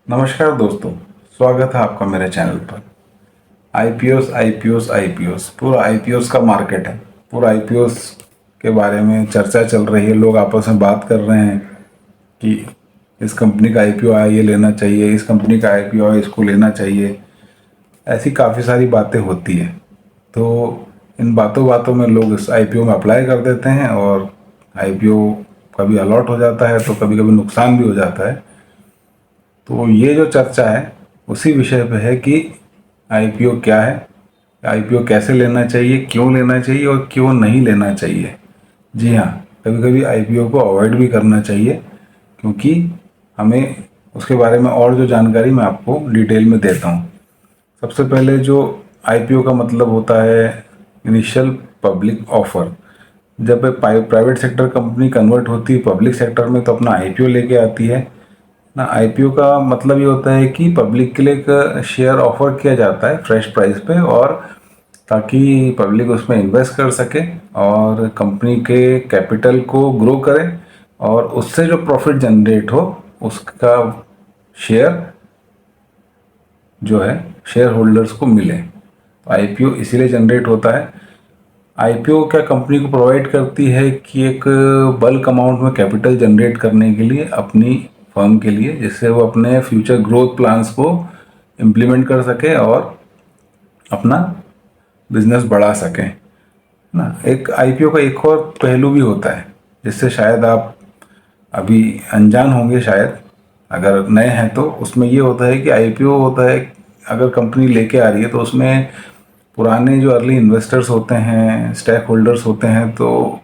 नमस्कार दोस्तों, स्वागत है आपका मेरे चैनल पर। आईपीओस आईपीओस आईपीओस पूरा आईपीओस का मार्केट है। पूरा आईपीओस के बारे में चर्चा चल रही है। लोग आपस में बात कर रहे हैं कि इस कंपनी का आईपीओ आया, ये लेना चाहिए, इस कंपनी का आईपीओ आया, इसको लेना चाहिए। ऐसी काफ़ी सारी बातें होती है। तो इन बातों बातों में लोग इस आईपीओ में अप्लाई कर देते हैं और आईपीओ कभी अलॉट हो जाता है तो कभी कभी नुकसान भी हो जाता है। तो ये जो चर्चा है उसी विषय पे है कि आईपीओ क्या है, आईपीओ कैसे लेना चाहिए, क्यों लेना चाहिए और क्यों नहीं लेना चाहिए। जी हाँ, कभी कभी आईपीओ को अवॉइड भी करना चाहिए, क्योंकि हमें उसके बारे में और जो जानकारी मैं आपको डिटेल में देता हूँ। सबसे पहले जो आईपीओ का मतलब होता है इनिशियल पब्लिक ऑफर। जब एक प्राइवेट सेक्टर कंपनी कन्वर्ट होती है पब्लिक सेक्टर में तो अपना आईपीओ लेके आती है ना। आईपीओ का मतलब ये होता है कि पब्लिक के लिए एक शेयर ऑफर किया जाता है फ्रेश प्राइस पे, और ताकि पब्लिक उसमें इन्वेस्ट कर सके और कंपनी के कैपिटल को ग्रो करे और उससे जो प्रॉफिट जनरेट हो उसका शेयर जो है शेयर होल्डर्स को मिले। तो आईपीओ इसीलिए जनरेट होता है। आईपीओ क्या कंपनी को प्रोवाइड करती है कि एक बल्क अमाउंट में कैपिटल जनरेट करने के लिए अपनी फर्म के लिए, जिससे वो अपने फ्यूचर ग्रोथ प्लान्स को इम्प्लीमेंट कर सके और अपना बिजनेस बढ़ा सके ना। एक आईपीओ का एक और पहलू भी होता है जिससे शायद आप अभी अनजान होंगे, शायद अगर नए हैं तो। उसमें ये होता है कि आईपीओ होता है, अगर कंपनी लेके आ रही है तो उसमें पुराने जो अर्ली इन्वेस्टर्स होते हैं, स्टेक होल्डर्स होते हैं, तो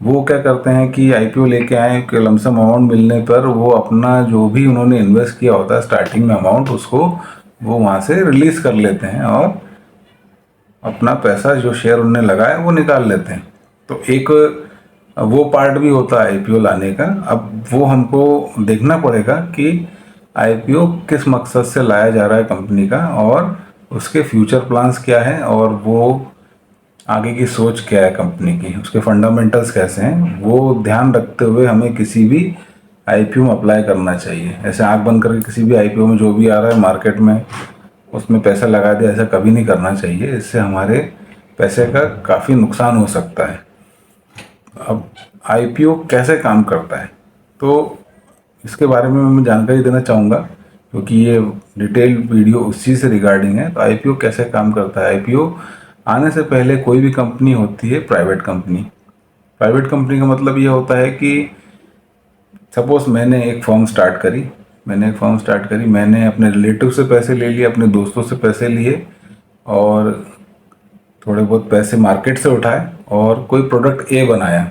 वो क्या करते हैं कि आईपीओ लेके आए कि लमसम अमाउंट मिलने पर वो अपना जो भी उन्होंने इन्वेस्ट किया होता है स्टार्टिंग में अमाउंट, उसको वो वहाँ से रिलीज कर लेते हैं और अपना पैसा जो शेयर उन्होंने लगाया वो निकाल लेते हैं। तो एक वो पार्ट भी होता है आईपीओ लाने का। अब वो हमको देखना पड़ेगा कि आईपीओ किस मकसद से लाया जा रहा है कंपनी का, और उसके फ्यूचर प्लान्स क्या हैं, और वो आगे की सोच क्या है कंपनी की, उसके फंडामेंटल्स कैसे हैं, वो ध्यान रखते हुए हमें किसी भी आईपीओ में अप्लाई करना चाहिए। ऐसे आंख बंद करके किसी भी आईपीओ में जो भी आ रहा है मार्केट में उसमें पैसा लगा दिया, ऐसा कभी नहीं करना चाहिए। इससे हमारे पैसे का काफ़ी नुकसान हो सकता है। अब आईपीओ कैसे काम करता है, तो इसके बारे में मैं जानकारी देना चाहूँगा, क्योंकि ये डिटेल वीडियो उसी से रिगार्डिंग है। तो आईपीओ कैसे काम करता है। आईपीओ आने से पहले कोई भी कंपनी होती है प्राइवेट कंपनी। प्राइवेट कंपनी का मतलब ये होता है कि सपोज मैंने एक फर्म स्टार्ट करी, मैंने अपने रिलेटिव से पैसे ले लिए, अपने दोस्तों से पैसे लिए और थोड़े बहुत पैसे मार्केट से उठाए और कोई प्रोडक्ट ए बनाया।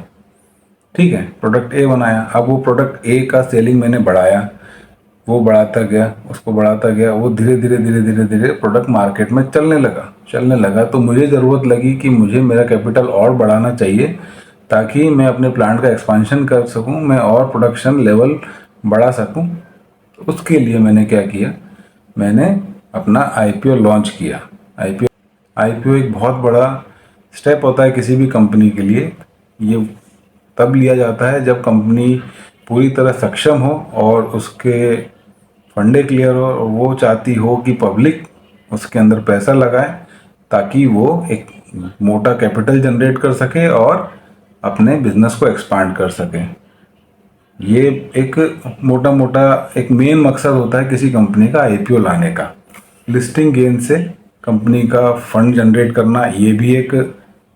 ठीक है, प्रोडक्ट ए बनाया। अब वो प्रोडक्ट ए का सेलिंग मैंने बढ़ाया, वो बढ़ाता गया, उसको बढ़ाता गया, वो धीरे धीरे धीरे धीरे धीरे प्रोडक्ट मार्केट में चलने लगा। तो मुझे ज़रूरत लगी कि मुझे मेरा कैपिटल और बढ़ाना चाहिए ताकि मैं अपने प्लांट का एक्सपांशन कर सकूं, मैं और प्रोडक्शन लेवल बढ़ा सकूं। तो उसके लिए मैंने क्या किया, मैंने अपना आईपीओ लॉन्च किया। आईपीओ आईपीओ एक बहुत बड़ा स्टेप होता है किसी भी कंपनी के लिए। ये तब लिया जाता है जब कंपनी पूरी तरह सक्षम हो और उसके फंडे क्लियर हो और वो चाहती हो कि पब्लिक उसके अंदर पैसा लगाए ताकि वो एक मोटा कैपिटल जनरेट कर सके और अपने बिजनेस को एक्सपांड कर सके। ये एक मोटा मोटा एक मेन मकसद होता है किसी कंपनी का आईपीओ लाने का। लिस्टिंग गेन से कंपनी का फंड जनरेट करना, ये भी एक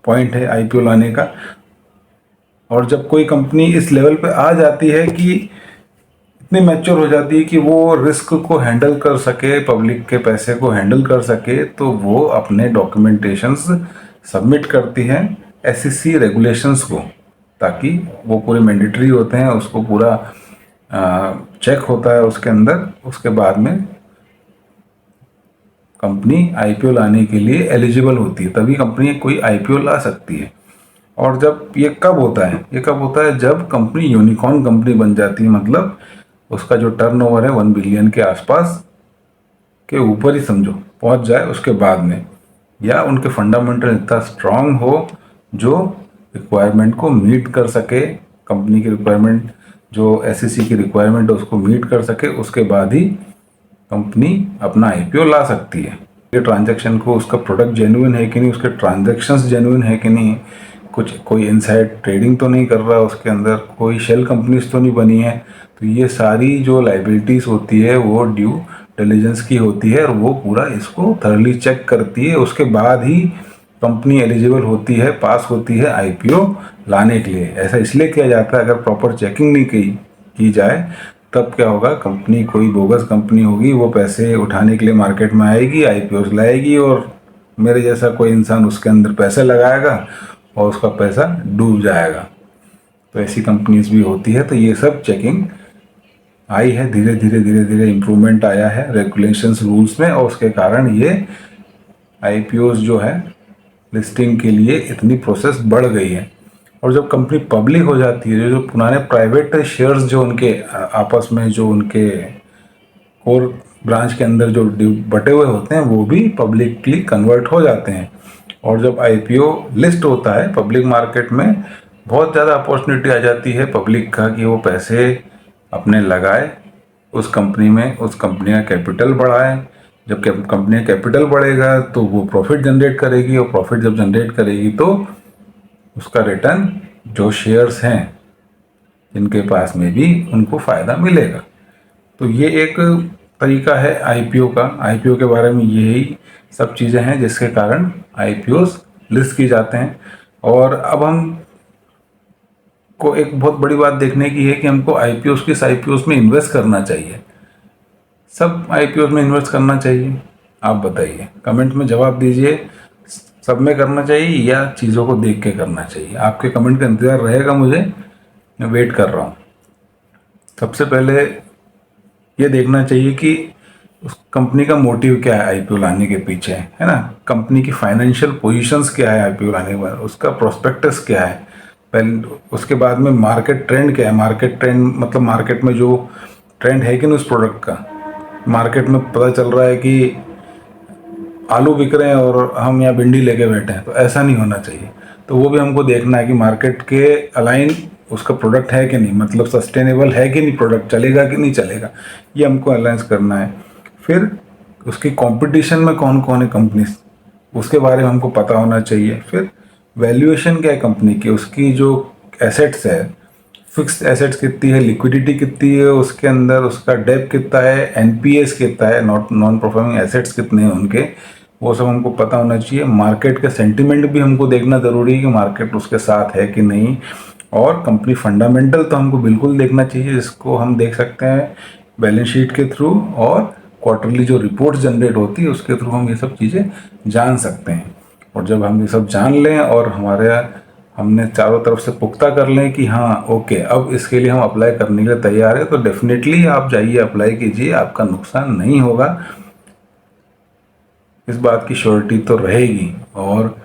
पॉइंट है आईपीओ लाने का। और जब कोई कंपनी इस लेवल पे आ जाती है कि इतनी मैच्योर हो जाती है कि वो रिस्क को हैंडल कर सके, पब्लिक के पैसे को हैंडल कर सके, तो वो अपने डॉक्यूमेंटेशंस सबमिट करती है एसईसी रेगुलेशंस को, ताकि वो पूरे मैंडेटरी होते हैं, उसको पूरा चेक होता है उसके अंदर। उसके बाद में कंपनी आईपीओ लाने के लिए एलिजिबल होती है, तभी कंपनी कोई आईपीओ ला सकती है। और जब ये कब होता है, जब कंपनी यूनिकॉर्न कंपनी बन जाती है, मतलब उसका जो टर्नओवर है 1 बिलियन के आसपास के ऊपर ही समझो पहुंच जाए, उसके बाद में, या उनके फंडामेंटल इतना स्ट्रांग हो जो रिक्वायरमेंट को मीट कर सके, कंपनी की रिक्वायरमेंट जो एसईसी की रिक्वायरमेंट है उसको मीट कर सके, उसके बाद ही कंपनी अपना आईपीओ ला सकती है। ये ट्रांजैक्शन को, उसका प्रोडक्ट जेन्युइन है कि नहीं, उसके ट्रांजैक्शंस जेन्युइन है कि नहीं, कुछ कोई इनसाइड ट्रेडिंग तो नहीं कर रहा उसके अंदर, कोई शेल कंपनीज तो नहीं बनी है। तो ये सारी जो लाइबिलिटीज़ होती है वो ड्यू डिलीजेंस की होती है और वो पूरा इसको थर्ली चेक करती है। उसके बाद ही कंपनी एलिजिबल होती है, पास होती है आईपीओ लाने के लिए। ऐसा इसलिए किया जाता है, अगर प्रॉपर चेकिंग नहीं की जाए तब क्या होगा, कंपनी कोई बोगस कंपनी होगी, वो पैसे उठाने के लिए मार्केट में आएगी, आईपीओ लाएगी और मेरे जैसा कोई इंसान उसके अंदर पैसे लगाएगा और उसका पैसा डूब जाएगा। तो ऐसी कंपनीज भी होती है। तो ये सब चेकिंग आई है, धीरे धीरे धीरे धीरे इम्प्रूवमेंट आया है रेगुलेशंस रूल्स में, और उसके कारण ये आईपीओज जो है लिस्टिंग के लिए इतनी प्रोसेस बढ़ गई है। और जब कंपनी पब्लिक हो जाती है, जो पुराने प्राइवेट शेयर्स जो उनके आपस में जो उनके कोर ब्रांच के अंदर जो बटे हुए होते हैं, वो भी पब्लिकली कन्वर्ट हो जाते हैं। और जब आईपीओ लिस्ट होता है पब्लिक मार्केट में, बहुत ज़्यादा अपॉर्चुनिटी आ जाती है पब्लिक का कि वो पैसे अपने लगाए उस कंपनी में, उस कंपनी का कैपिटल बढ़ाए। जब कंपनी का कैपिटल बढ़ेगा तो वो प्रॉफिट जनरेट करेगी, और प्रॉफिट जब जनरेट करेगी तो उसका रिटर्न जो शेयर्स हैं जिनके पास में भी उनको फ़ायदा मिलेगा। तो ये एक तरीका है आईपीओ का। आईपीओ के बारे में यही सब चीज़ें हैं जिसके कारण आईपीओस लिस्ट की जाते हैं। और अब हम को एक बहुत बड़ी बात देखने की है कि हमको आईपीओस किस आईपीओस में इन्वेस्ट करना चाहिए। सब आईपीओस में इन्वेस्ट करना चाहिए? आप बताइए, कमेंट में जवाब दीजिए। सब में करना चाहिए या चीज़ों को देख के करना चाहिए? आपके कमेंट का इंतज़ार रहेगा मुझे, मैं वेट कर रहा हूँ। सबसे पहले ये देखना चाहिए कि उस कंपनी का मोटिव क्या है आईपीओ लाने के पीछे, है ना। कंपनी की फाइनेंशियल पोजीशंस क्या है आईपीओ लाने के बाद, उसका प्रोस्पेक्टस क्या है पहले, उसके बाद में मार्केट ट्रेंड क्या है। मार्केट ट्रेंड मतलब मार्केट में जो ट्रेंड है कि नहीं उस प्रोडक्ट का। मार्केट में पता चल रहा है कि आलू बिक रहे हैं और हम यहाँ भिंडी लेके बैठे हैं, तो ऐसा नहीं होना चाहिए। तो वो भी हमको देखना है कि मार्केट के अलाइन उसका प्रोडक्ट है कि नहीं, मतलब सस्टेनेबल है कि नहीं, प्रोडक्ट चलेगा कि नहीं चलेगा, ये हमको अलाइंस करना है। फिर उसकी कंपटीशन में कौन कौन है कंपनीज, उसके बारे में हमको पता होना चाहिए। फिर वैल्यूएशन क्या है कंपनी की, उसकी जो एसेट्स है, फिक्स्ड एसेट्स कितनी है, लिक्विडिटी कितनी है उसके अंदर, उसका डेप कितना है, एनपीएस कितना है, नॉन परफॉर्मिंग एसेट्स कितने हैं उनके, वो सब हमको पता होना चाहिए। मार्केट का सेंटिमेंट भी हमको देखना ज़रूरी है कि मार्केट उसके साथ है कि नहीं। और कंपनी फंडामेंटल तो हमको बिल्कुल देखना चाहिए, जिसको हम देख सकते हैं बैलेंस शीट के थ्रू, और क्वार्टरली जो रिपोर्ट जनरेट होती है उसके थ्रू हम ये सब चीज़ें जान सकते हैं। और जब हम ये सब जान लें और हमने चारों तरफ से पुख्ता कर लें कि हाँ ओके, अब इसके लिए हम अप्लाई करने के लिए तैयार है, तो डेफिनेटली आप जाइए, अप्लाई कीजिए, आपका नुकसान नहीं होगा, इस बात की श्योरिटी तो रहेगी। और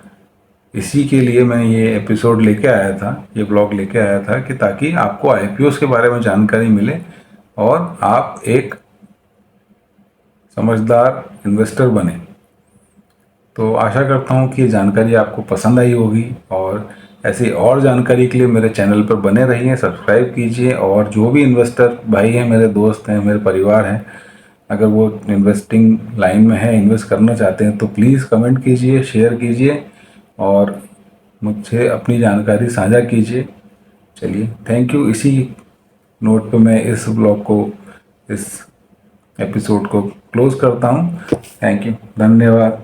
इसी के लिए मैं ये एपिसोड लेके आया था, ये ब्लॉग लेके आया था कि ताकि आपको आईपीओस के बारे में जानकारी मिले और आप एक समझदार इन्वेस्टर बने। तो आशा करता हूँ कि ये जानकारी आपको पसंद आई होगी, और ऐसी और जानकारी के लिए मेरे चैनल पर बने रहिए, सब्सक्राइब कीजिए। और जो भी इन्वेस्टर भाई हैं, मेरे दोस्त हैं, मेरे परिवार हैं, अगर वो इन्वेस्टिंग लाइन में है, इन्वेस्ट करना चाहते हैं, तो प्लीज़ कमेंट कीजिए, शेयर कीजिए और मुझसे अपनी जानकारी साझा कीजिए। चलिए, थैंक यू। इसी नोट पे मैं इस ब्लॉग को, इस एपिसोड को क्लोज़ करता हूँ। थैंक यू, धन्यवाद।